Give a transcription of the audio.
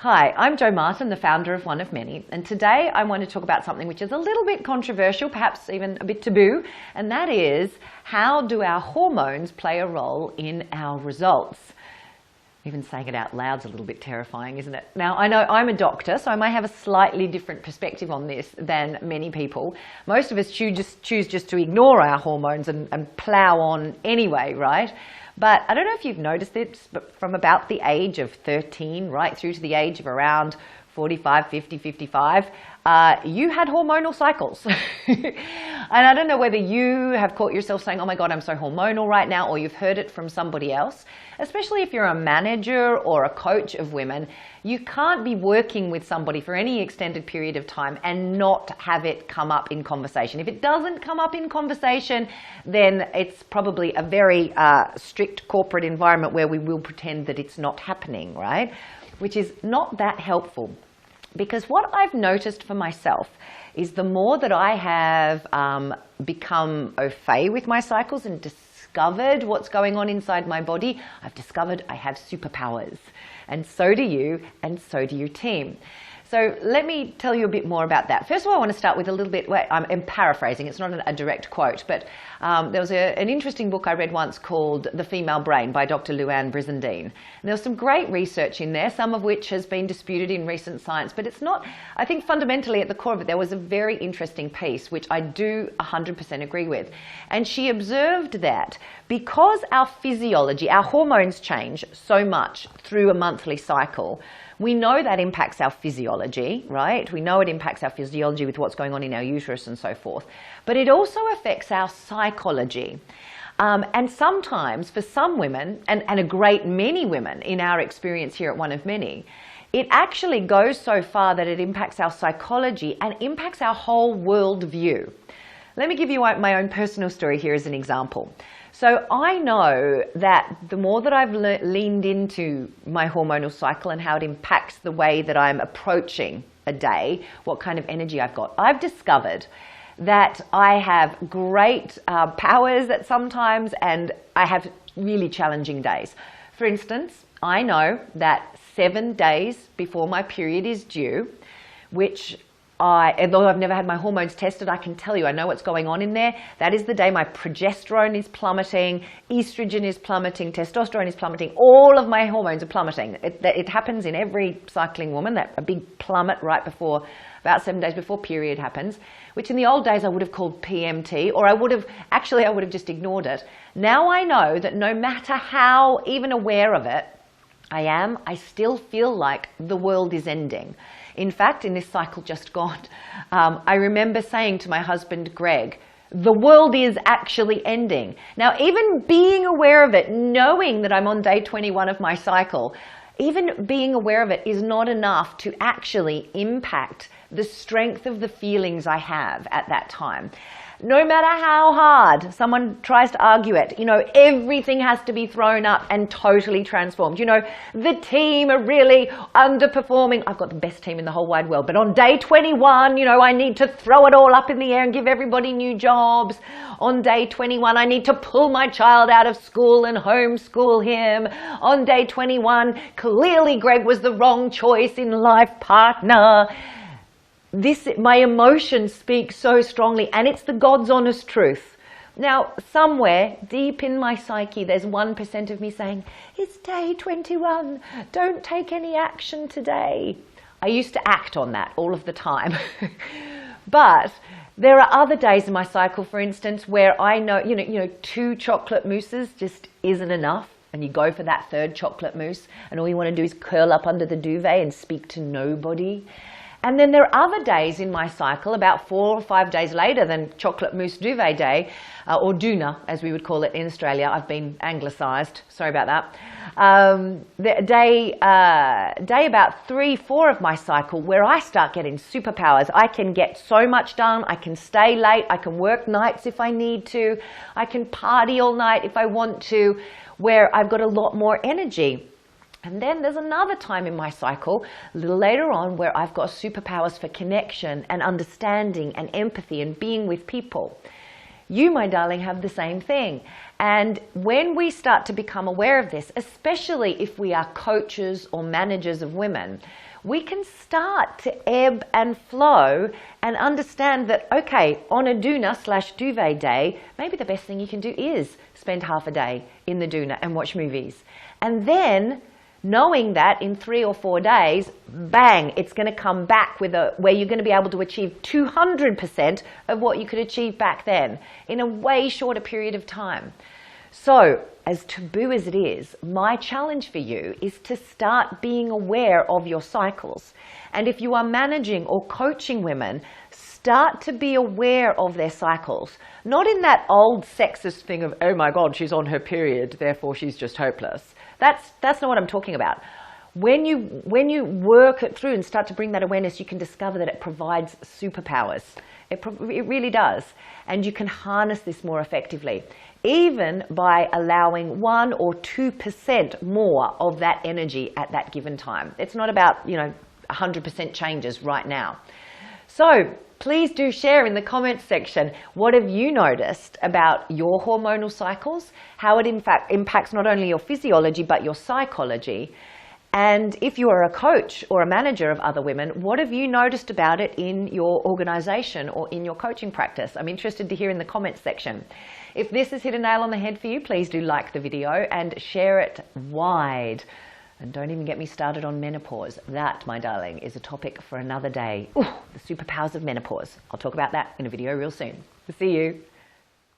Hi, I'm Jo Martin, the founder of One of Many, and today I want to talk about something which is a little bit controversial, perhaps even a bit taboo, and that is, how do our hormones play a role in our results? Even saying it out loud is a little bit terrifying, isn't it? Now, I know I'm a doctor, so I might have a slightly different perspective on this than many people. Most of us choose just to ignore our hormones and plow on anyway, right? But I don't know if you've noticed this, but from about the age of 13 right through to the age of around 45, 50, 55, you had hormonal cycles. And I don't know whether you have caught yourself saying, oh my God, I'm so hormonal right now, or you've heard it from somebody else. Especially if you're a manager or a coach of women, you can't be working with somebody for any extended period of time and not have it come up in conversation. If it doesn't come up in conversation, then it's probably a very strict corporate environment where we will pretend that it's not happening, right? Which is not that helpful. Because what I've noticed for myself is the more that I have become au fait with my cycles and discovered what's going on inside my body, I've discovered I have superpowers. And so do you, and so do your team. So let me tell you a bit more about that. First of all, I want to start with a little bit, I'm paraphrasing, it's not a direct quote, but there was an interesting book I read once called The Female Brain by Dr. Luann Brizendine. And there was some great research in there, some of which has been disputed in recent science, but it's not, I think fundamentally at the core of it, there was a very interesting piece, which I do 100% agree with. And she observed that because our physiology, our hormones change so much through a monthly cycle, we know that impacts our physiology, right? We know it impacts our physiology with what's going on in our uterus and so forth. But it also affects our psychology. And sometimes for some women, and a great many women in our experience here at One of Many, it actually goes so far that it impacts our psychology and impacts our whole world view. Let me give you my own personal story here as an example. So I know that the more that I've leaned into my hormonal cycle and how it impacts the way that I'm approaching a day, what kind of energy I've got, I've discovered that I have great powers at sometimes and I have really challenging days. For instance, I know that 7 days before my period is due, which although I've never had my hormones tested, I can tell you, I know what's going on in there. That is the day my progesterone is plummeting, estrogen is plummeting, testosterone is plummeting, all of my hormones are plummeting. It happens in every cycling woman, that a big plummet right before, about 7 days before period happens, which in the old days I would have called PMT, or I would have just ignored it. Now I know that no matter how even aware of it I still feel like the world is ending. In fact, in this cycle just gone, I remember saying to my husband, Greg, the world is actually ending. Now, even being aware of it, knowing that I'm on day 21 of my cycle, even being aware of it is not enough to actually impact the strength of the feelings I have at that time. No matter how hard someone tries to argue it, everything has to be thrown up and totally transformed. The team are really underperforming. I've got the best team in the whole wide world, but on day 21, I need to throw it all up in the air and give everybody new jobs. On day 21, I need to pull my child out of school and homeschool him. On day 21, clearly Greg was the wrong choice in life partner. My emotions speak so strongly, and it's the God's honest truth. Now, somewhere deep in my psyche, there's 1% of me saying, it's day 21, don't take any action today. I used to act on that all of the time. But there are other days in my cycle, for instance, where I know, 2 chocolate mousses just isn't enough. And you go for that 3rd chocolate mousse, and all you want to do is curl up under the duvet and speak to nobody. And then there are other days in my cycle, about 4 or 5 days later than chocolate mousse duvet day, or doona, as we would call it in Australia. I've been anglicised, sorry about that. The day about 3, 4 of my cycle where I start getting superpowers. I can get so much done, I can stay late, I can work nights if I need to, I can party all night if I want to, where I've got a lot more energy. And then there's another time in my cycle, a little later on, where I've got superpowers for connection and understanding and empathy and being with people. You, my darling, have the same thing. And when we start to become aware of this, especially if we are coaches or managers of women, we can start to ebb and flow and understand that, okay, on a doona/duvet day, maybe the best thing you can do is spend half a day in the doona and watch movies. And then knowing that in 3 or 4 days, bang, it's going to come back with where you're going to be able to achieve 200% of what you could achieve back then in a way shorter period of time. So, as taboo as it is, my challenge for you is to start being aware of your cycles. And if you are managing or coaching women, start to be aware of their cycles. Not in that old sexist thing of, oh my God, she's on her period, therefore she's just hopeless. That's not what I'm talking about. When you work it through and start to bring that awareness, you can discover that it provides superpowers. It really does. And you can harness this more effectively, even by allowing 1 or 2% more of that energy at that given time. It's not about, 100% changes right now. So please do share in the comments section, what have you noticed about your hormonal cycles, how it in fact impacts not only your physiology, but your psychology. And if you are a coach or a manager of other women, what have you noticed about it in your organization or in your coaching practice? I'm interested to hear in the comments section. If this has hit a nail on the head for you, please do like the video and share it wide. And don't even get me started on menopause. That, my darling, is a topic for another day. Ooh, the superpowers of menopause. I'll talk about that in a video real soon. See you.